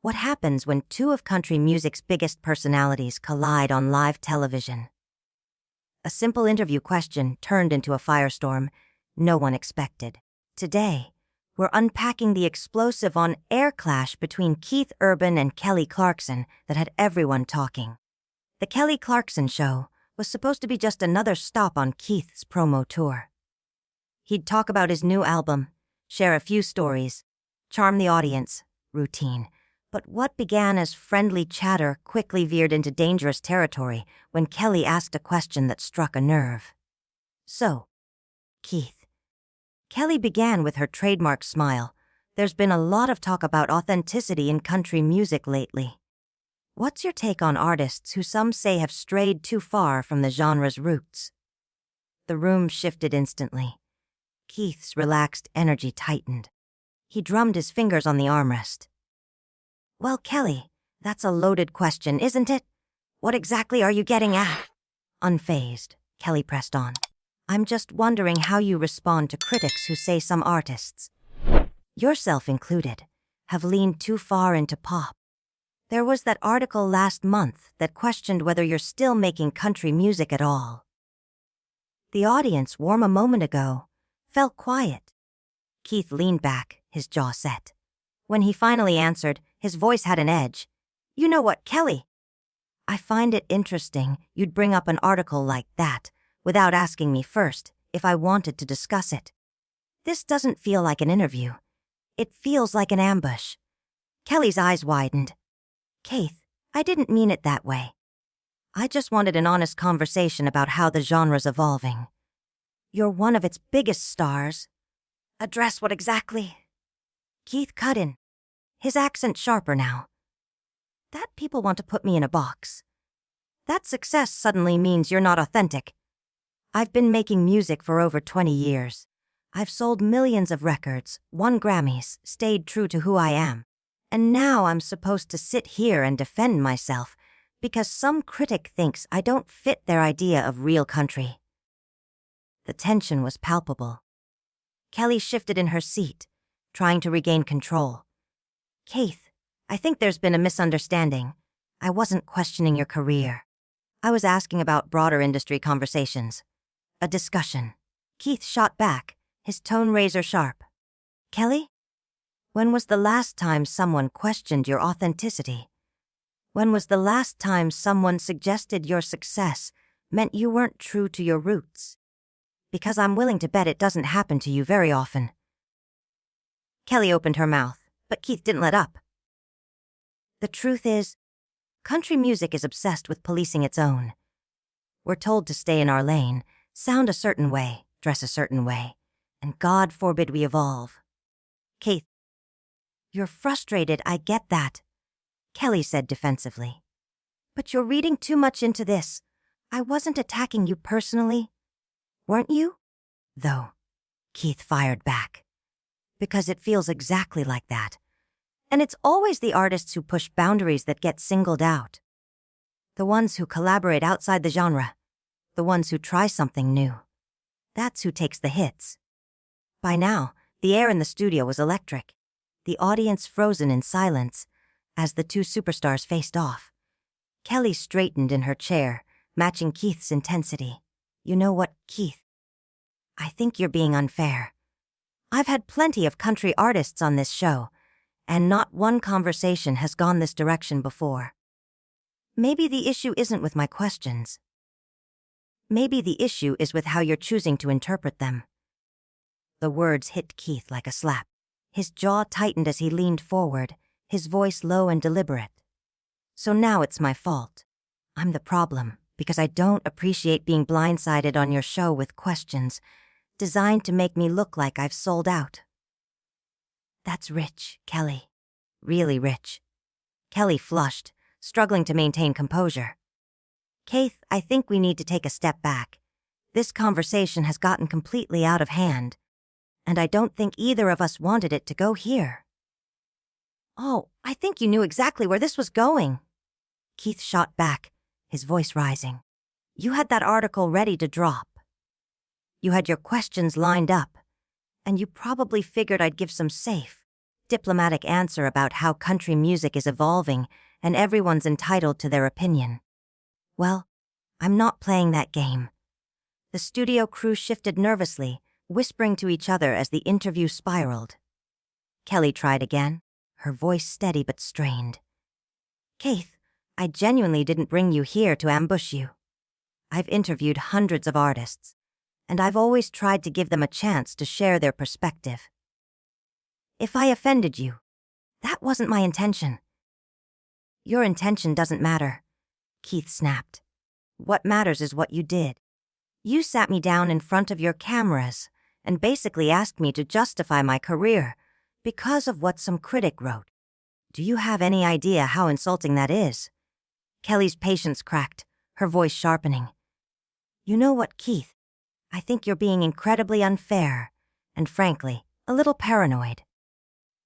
What happens when two of country music's biggest personalities collide on live television? A simple interview question turned into a firestorm no one expected. Today, we're unpacking the explosive on-air clash between Keith Urban and Kelly Clarkson that had everyone talking. The Kelly Clarkson Show was supposed to be just another stop on Keith's promo tour. He'd talk about his new album, share a few stories, charm the audience, routine. But what began as friendly chatter quickly veered into dangerous territory when Kelly asked a question that struck a nerve. "So, Keith." Kelly began with her trademark smile. "There's been a lot of talk about authenticity in country music lately. What's your take on artists who some say have strayed too far from the genre's roots?" The room shifted instantly. Keith's relaxed energy tightened. He drummed his fingers on the armrest. "Well, Kelly, that's a loaded question, isn't it? What exactly are you getting at?" Unfazed, Kelly pressed on. "I'm just wondering how you respond to critics who say some artists, yourself included, have leaned too far into pop. There was that article last month that questioned whether you're still making country music at all." The audience, warm a moment ago, fell quiet. Keith leaned back, his jaw set. When he finally answered, his voice had an edge. "You know what, Kelly? I find it interesting you'd bring up an article like that without asking me first if I wanted to discuss it. This doesn't feel like an interview. It feels like an ambush." Kelly's eyes widened. "Keith, I didn't mean it that way. I just wanted an honest conversation about how the genre's evolving. You're one of its biggest stars." "Address what exactly?" Keith cut in, his accent sharper now. "That people want to put me in a box. That success suddenly means you're not authentic. I've been making music for over 20 years. I've sold millions of records, won Grammys, stayed true to who I am. And now I'm supposed to sit here and defend myself because some critic thinks I don't fit their idea of real country." The tension was palpable. Kelly shifted in her seat, trying to regain control. "Keith, I think there's been a misunderstanding. I wasn't questioning your career. I was asking about broader industry conversations. A discussion." Keith shot back, his tone razor sharp. "Kelly, when was the last time someone questioned your authenticity? When was the last time someone suggested your success meant you weren't true to your roots? Because I'm willing to bet it doesn't happen to you very often." Kelly opened her mouth, but Keith didn't let up. "The truth is, country music is obsessed with policing its own. We're told to stay in our lane, sound a certain way, dress a certain way, and God forbid we evolve." "Keith, you're frustrated, I get that," Kelly said defensively. "But you're reading too much into this. I wasn't attacking you personally. Weren't you?" "Though," Keith fired back. "Because it feels exactly like that. And it's always the artists who push boundaries that get singled out. The ones who collaborate outside the genre. The ones who try something new. That's who takes the hits." By now, the air in the studio was electric. The audience frozen in silence as the two superstars faced off. Kelly straightened in her chair, matching Keith's intensity. "You know what, Keith? I think you're being unfair. I've had plenty of country artists on this show, and not one conversation has gone this direction before. Maybe the issue isn't with my questions. Maybe the issue is with how you're choosing to interpret them." The words hit Keith like a slap. His jaw tightened as he leaned forward, his voice low and deliberate. "So now it's my fault. I'm the problem because I don't appreciate being blindsided on your show with questions designed to make me look like I've sold out." "That's rich, Kelly. Really rich." Kelly flushed, struggling to maintain composure. "Keith, I think we need to take a step back. This conversation has gotten completely out of hand, and I don't think either of us wanted it to go here." "Oh, I think you knew exactly where this was going." Keith shot back, his voice rising. "You had that article ready to drop. You had your questions lined up, and you probably figured I'd give some safe, diplomatic answer about how country music is evolving and everyone's entitled to their opinion. Well, I'm not playing that game. The studio crew shifted nervously, whispering to each other as the interview spiraled. Kelly tried again, her voice steady but strained. Keith, I genuinely didn't bring you here to ambush you. I've interviewed hundreds of artists, and I've always tried to give them a chance to share their perspective. If I offended you, that wasn't my intention. Your intention doesn't matter, Keith snapped. What matters is what you did. You sat me down in front of your cameras and basically asked me to justify my career because of what some critic wrote. Do you have any idea how insulting that is? Kelly's patience cracked, her voice sharpening. You know what, Keith? I think you're being incredibly unfair and, frankly, a little paranoid.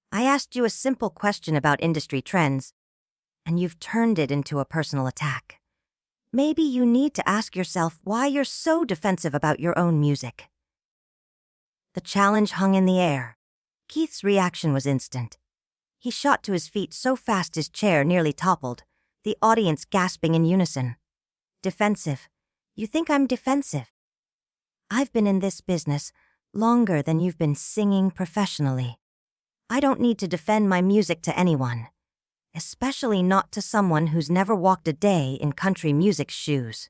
I asked you a simple question about industry trends, and you've turned it into a personal attack. Maybe you need to ask yourself why you're so defensive about your own music. The challenge hung in the air. Keith's reaction was instant. He shot to his feet so fast his chair nearly toppled, the audience gasping in unison. Defensive. You think I'm defensive? I've been in this business longer than you've been singing professionally. I don't need to defend my music to anyone, especially not to someone who's never walked a day in country music's shoes.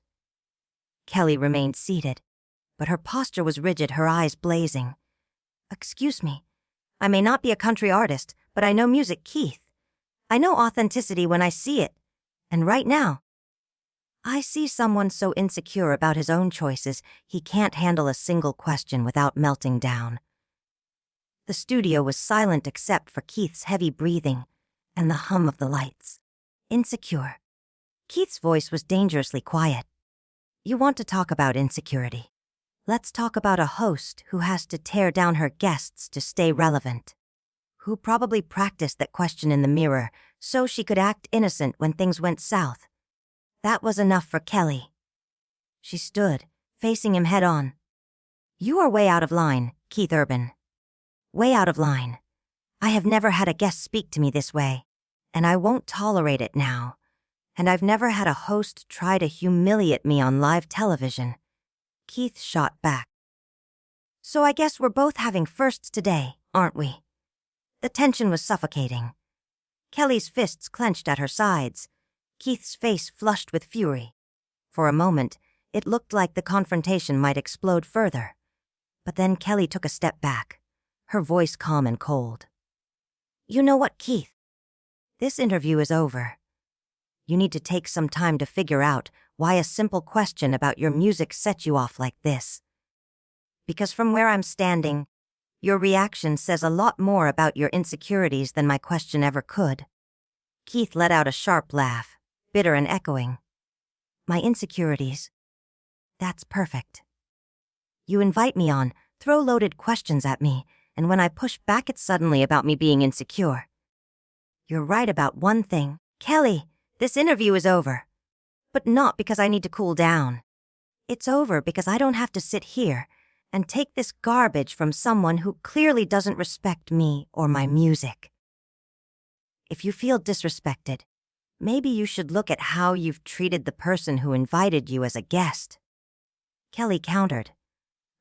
Kelly remained seated, but her posture was rigid, her eyes blazing. Excuse me, I may not be a country artist, but I know music, Keith. I know authenticity when I see it, and right now, I see someone so insecure about his own choices he can't handle a single question without melting down. The studio was silent except for Keith's heavy breathing and the hum of the lights. Insecure. Keith's voice was dangerously quiet. You want to talk about insecurity? Let's talk about a host who has to tear down her guests to stay relevant. Who probably practiced that question in the mirror so she could act innocent when things went south. That was enough for Kelly. She stood, facing him head-on. You are way out of line, Keith Urban. Way out of line. I have never had a guest speak to me this way, and I won't tolerate it now. And I've never had a host try to humiliate me on live television. Keith shot back. So I guess we're both having firsts today, aren't we? The tension was suffocating. Kelly's fists clenched at her sides. Keith's face flushed with fury. For a moment, it looked like the confrontation might explode further. But then Kelly took a step back, her voice calm and cold. You know what, Keith? This interview is over. You need to take some time to figure out why a simple question about your music set you off like this. Because from where I'm standing, your reaction says a lot more about your insecurities than my question ever could. Keith let out a sharp laugh, bitter and echoing. My insecurities. That's perfect. You invite me on, throw loaded questions at me, and when I push back it's suddenly about me being insecure. You're right about one thing. Kelly, this interview is over. But not because I need to cool down. It's over because I don't have to sit here and take this garbage from someone who clearly doesn't respect me or my music. If you feel disrespected, maybe you should look at how you've treated the person who invited you as a guest. Kelly countered,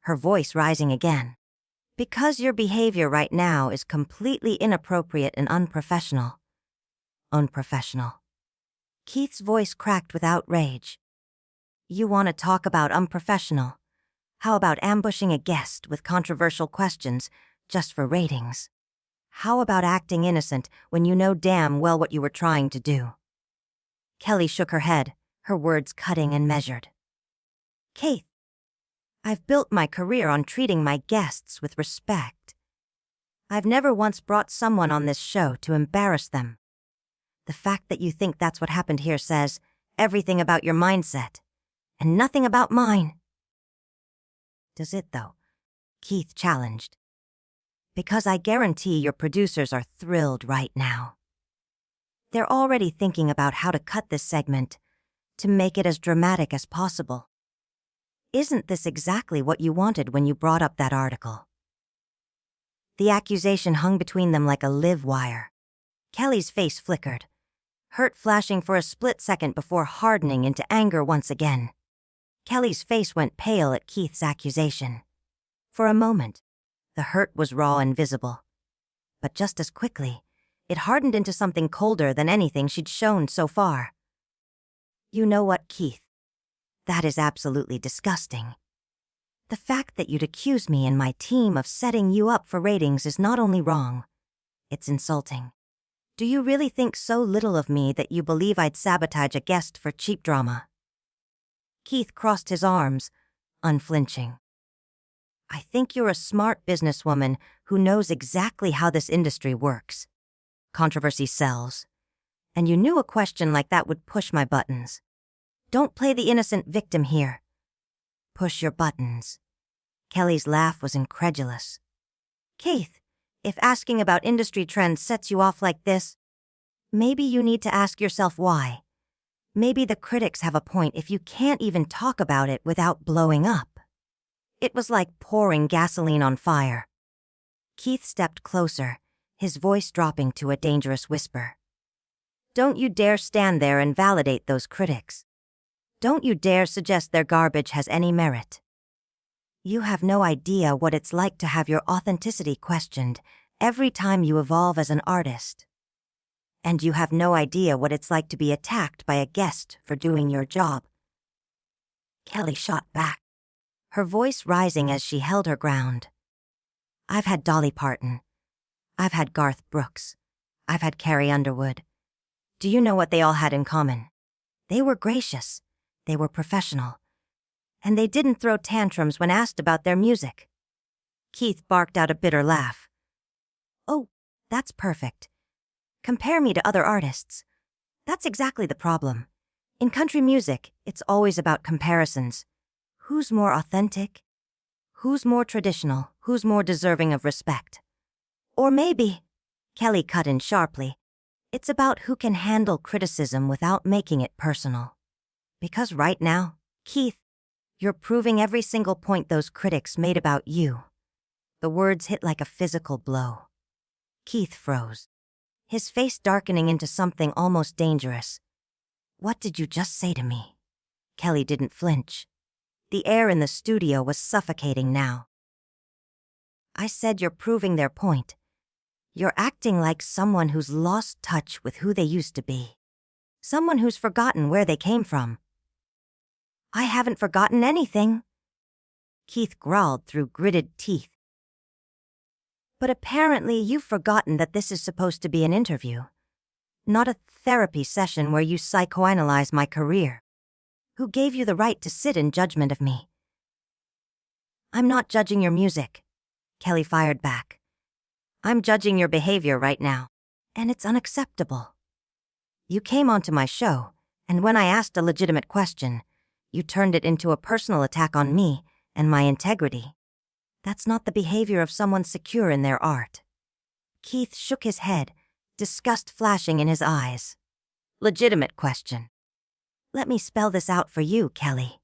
her voice rising again. Because your behavior right now is completely inappropriate and unprofessional. Unprofessional. Keith's voice cracked with outrage. You want to talk about unprofessional? How about ambushing a guest with controversial questions just for ratings? How about acting innocent when you know damn well what you were trying to do? Kelly shook her head, her words cutting and measured. Keith, I've built my career on treating my guests with respect. I've never once brought someone on this show to embarrass them. The fact that you think that's what happened here says everything about your mindset, and nothing about mine. Does it, though? Keith challenged. Because I guarantee your producers are thrilled right now. They're already thinking about how to cut this segment to make it as dramatic as possible. Isn't this exactly what you wanted when you brought up that article? The accusation hung between them like a live wire. Kelly's face flickered, hurt flashing for a split second before hardening into anger once again. Kelly's face went pale at Keith's accusation. For a moment, the hurt was raw and visible. But just as quickly, it hardened into something colder than anything she'd shown so far. You know what, Keith? That is absolutely disgusting. The fact that you'd accuse me and my team of setting you up for ratings is not only wrong, it's insulting. Do you really think so little of me that you believe I'd sabotage a guest for cheap drama? Keith crossed his arms, unflinching. I think you're a smart businesswoman who knows exactly how this industry works. Controversy sells. And you knew a question like that would push my buttons. Don't play the innocent victim here. Push your buttons. Kelly's laugh was incredulous. Keith, if asking about industry trends sets you off like this, maybe you need to ask yourself why. Maybe the critics have a point if you can't even talk about it without blowing up. It was like pouring gasoline on fire. Keith stepped closer, his voice dropping to a dangerous whisper. Don't you dare stand there and validate those critics. Don't you dare suggest their garbage has any merit. You have no idea what it's like to have your authenticity questioned every time you evolve as an artist. And you have no idea what it's like to be attacked by a guest for doing your job. Kelly shot back, her voice rising as she held her ground. I've had Dolly Parton. I've had Garth Brooks. I've had Carrie Underwood. Do you know what they all had in common? They were gracious. They were professional. And they didn't throw tantrums when asked about their music. Keith barked out a bitter laugh. Oh, that's perfect. Compare me to other artists. That's exactly the problem. In country music, it's always about comparisons. Who's more authentic? Who's more traditional? Who's more deserving of respect? Or maybe, Kelly cut in sharply, it's about who can handle criticism without making it personal. Because right now, Keith, you're proving every single point those critics made about you. The words hit like a physical blow. Keith froze, his face darkening into something almost dangerous. What did you just say to me? Kelly didn't flinch. The air in the studio was suffocating now. I said you're proving their point. You're acting like someone who's lost touch with who they used to be. Someone who's forgotten where they came from. I haven't forgotten anything. Keith growled through gritted teeth. But apparently you've forgotten that this is supposed to be an interview, not a therapy session where you psychoanalyze my career. Who gave you the right to sit in judgment of me? I'm not judging your music, Kelly fired back. I'm judging your behavior right now, and it's unacceptable. You came onto my show, and when I asked a legitimate question, you turned it into a personal attack on me and my integrity. That's not the behavior of someone secure in their art. Keith shook his head, disgust flashing in his eyes. Legitimate question. Let me spell this out for you, Kelly.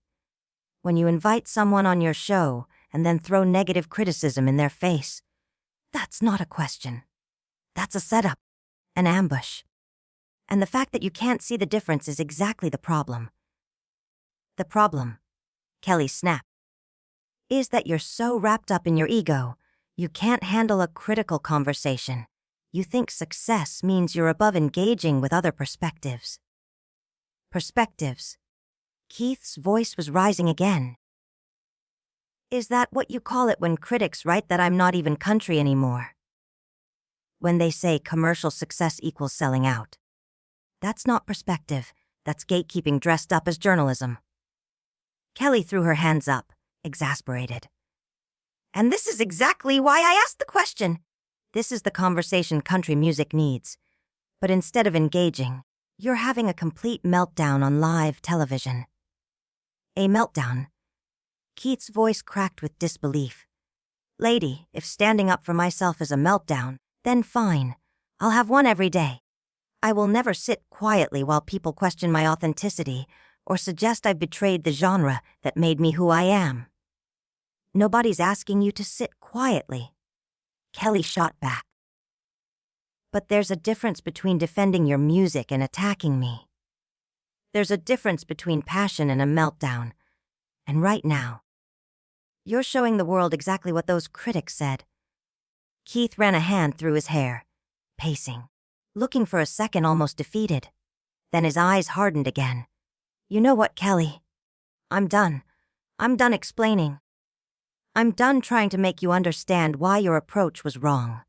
When you invite someone on your show and then throw negative criticism in their face, that's not a question. That's a setup, an ambush. And the fact that you can't see the difference is exactly the problem. The problem, Kelly snapped, is that you're so wrapped up in your ego, you can't handle a critical conversation. You think success means you're above engaging with other perspectives. Perspectives. Keith's voice was rising again. Is that what you call it when critics write that I'm not even country anymore? When they say commercial success equals selling out. That's not perspective. That's gatekeeping dressed up as journalism. Kelly threw her hands up, exasperated. And this is exactly why I asked the question. This is the conversation country music needs. But instead of engaging, you're having a complete meltdown on live television. A meltdown. Keith's voice cracked with disbelief. Lady, if standing up for myself is a meltdown, then fine. I'll have one every day. I will never sit quietly while people question my authenticity or suggest I've betrayed the genre that made me who I am. Nobody's asking you to sit quietly. Kelly shot back. But there's a difference between defending your music and attacking me. There's a difference between passion and a meltdown. And right now, you're showing the world exactly what those critics said. Keith ran a hand through his hair, pacing, looking for a second, almost defeated. Then his eyes hardened again. You know what, Kelly? I'm done. I'm done explaining. I'm done trying to make you understand why your approach was wrong.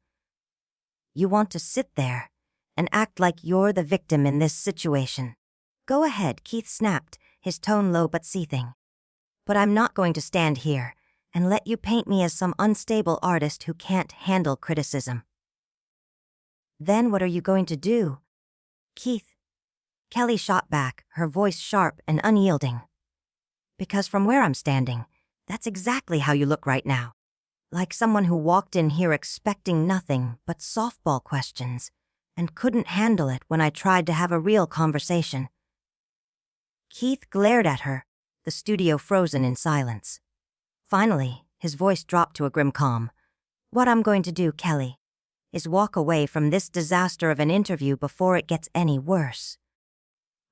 You want to sit there and act like you're the victim in this situation. Go ahead, Keith snapped, his tone low but seething. But I'm not going to stand here and let you paint me as some unstable artist who can't handle criticism. Then what are you going to do? Keith. Kelly shot back, her voice sharp and unyielding. Because from where I'm standing, that's exactly how you look right now. Like someone who walked in here expecting nothing but softball questions and couldn't handle it when I tried to have a real conversation. Keith glared at her, the studio frozen in silence. Finally, his voice dropped to a grim calm. What I'm going to do, Kelly, is walk away from this disaster of an interview before it gets any worse.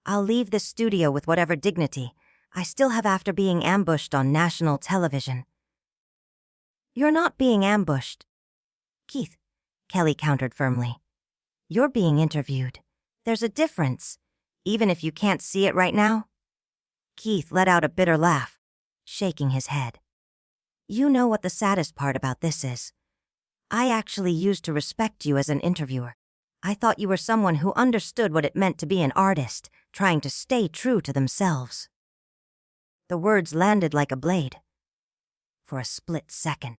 I'll leave this studio with whatever dignity I still have after being ambushed on national television. You're not being ambushed, Keith, Kelly countered firmly. You're being interviewed. There's a difference, even if you can't see it right now. Keith let out a bitter laugh, shaking his head. You know what the saddest part about this is. I actually used to respect you as an interviewer. I thought you were someone who understood what it meant to be an artist, trying to stay true to themselves. The words landed like a blade. For a split second,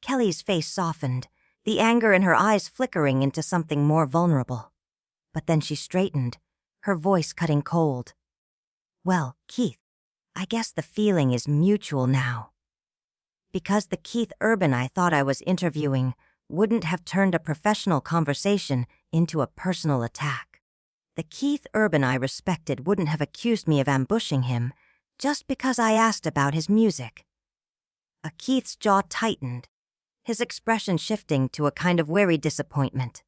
Kelly's face softened, the anger in her eyes flickering into something more vulnerable. But then she straightened, her voice cutting cold. Well, Keith, I guess the feeling is mutual now. Because the Keith Urban I thought I was interviewing wouldn't have turned a professional conversation into a personal attack. The Keith Urban I respected wouldn't have accused me of ambushing him just because I asked about his music. Keith's jaw tightened, his expression shifting to a kind of wary disappointment.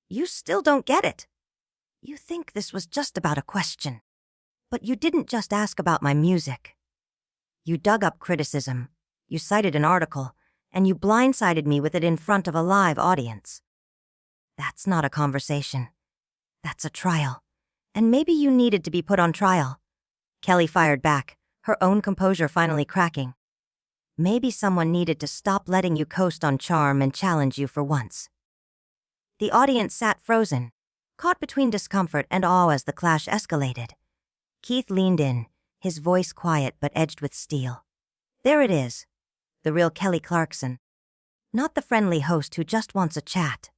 You still don't get it. You think this was just about a question. But you didn't just ask about my music. You dug up criticism, you cited an article, and you blindsided me with it in front of a live audience. That's not a conversation. That's a trial. And maybe you needed to be put on trial. Kelly fired back, her own composure finally cracking. Maybe someone needed to stop letting you coast on charm and challenge you for once. The audience sat frozen, caught between discomfort and awe as the clash escalated. Keith leaned in, his voice quiet but edged with steel. There it is, the real Kelly Clarkson. Not the friendly host who just wants a chat.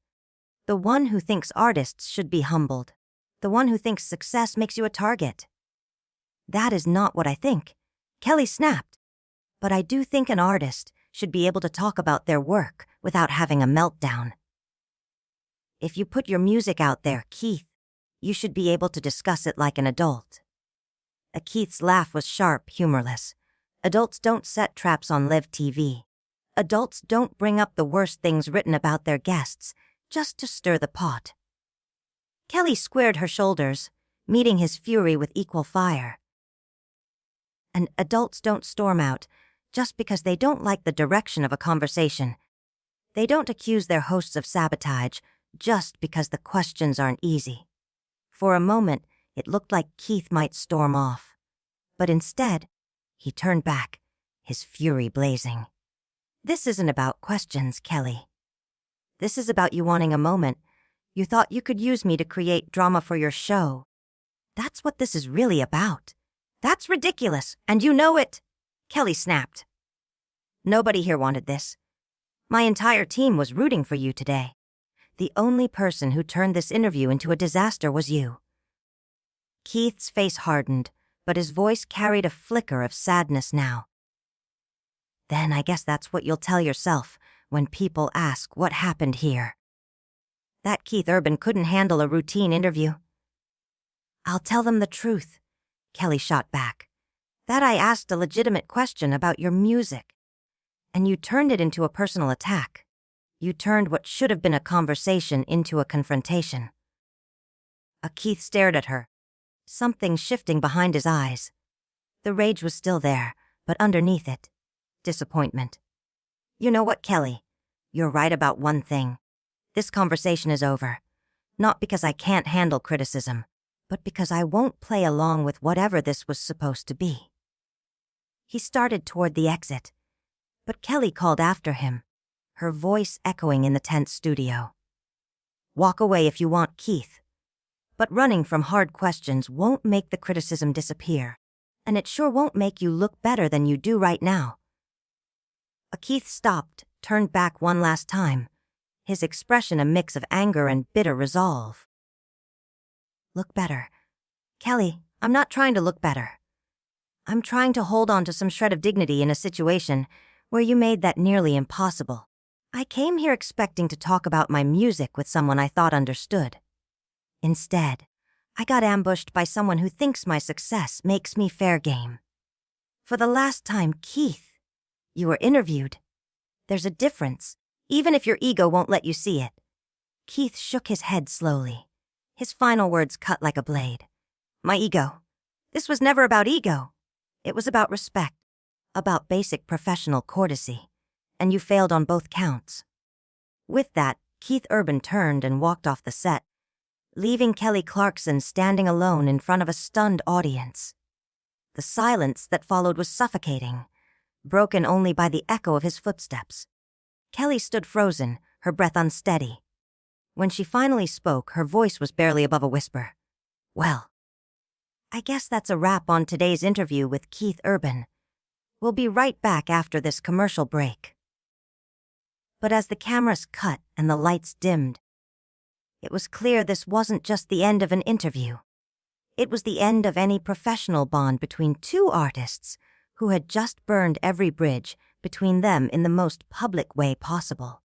The one who thinks artists should be humbled. The one who thinks success makes you a target. That is not what I think, Kelly snapped. But I do think an artist should be able to talk about their work without having a meltdown. If you put your music out there, Keith, you should be able to discuss it like an adult. Keith's laugh was sharp, humorless. Adults don't set traps on live TV. Adults don't bring up the worst things written about their guests just to stir the pot. Kelly squared her shoulders, meeting his fury with equal fire. And adults don't storm out just because they don't like the direction of a conversation. They don't accuse their hosts of sabotage just because the questions aren't easy. For a moment, it looked like Keith might storm off. But instead, he turned back, his fury blazing. This isn't about questions, Kelly. This is about you wanting a moment. You thought you could use me to create drama for your show. That's what this is really about. That's ridiculous, and you know it, Kelly snapped. Nobody here wanted this. My entire team was rooting for you today. The only person who turned this interview into a disaster was you. Keith's face hardened, but his voice carried a flicker of sadness now. Then I guess that's what you'll tell yourself when people ask what happened here. That Keith Urban couldn't handle a routine interview. I'll tell them the truth, Kelly shot back. That I asked a legitimate question about your music. And you turned it into a personal attack. You turned what should have been a conversation into a confrontation. Keith stared at her, something shifting behind his eyes. The rage was still there, but underneath it, disappointment. You know what, Kelly? You're right about one thing. This conversation is over. Not because I can't handle criticism, but because I won't play along with whatever this was supposed to be. He started toward the exit, but Kelly called after him, her voice echoing in the tense studio. Walk away if you want, Keith. But running from hard questions won't make the criticism disappear, and it sure won't make you look better than you do right now. Keith stopped, turned back one last time, his expression a mix of anger and bitter resolve. Look better. Kelly, I'm not trying to look better. I'm trying to hold on to some shred of dignity in a situation where you made that nearly impossible. I came here expecting to talk about my music with someone I thought understood. Instead, I got ambushed by someone who thinks my success makes me fair game. For the last time, Keith, you were interviewed. There's a difference, even if your ego won't let you see it. Keith shook his head slowly, his final words cut like a blade. My ego. This was never about ego. It was about respect, about basic professional courtesy, and you failed on both counts. With that, Keith Urban turned and walked off the set, leaving Kelly Clarkson standing alone in front of a stunned audience. The silence that followed was suffocating, broken only by the echo of his footsteps. Kelly stood frozen, her breath unsteady. When she finally spoke, her voice was barely above a whisper. Well, I guess that's a wrap on today's interview with Keith Urban. We'll be right back after this commercial break. But as the cameras cut and the lights dimmed, it was clear this wasn't just the end of an interview. It was the end of any professional bond between two artists who had just burned every bridge between them in the most public way possible.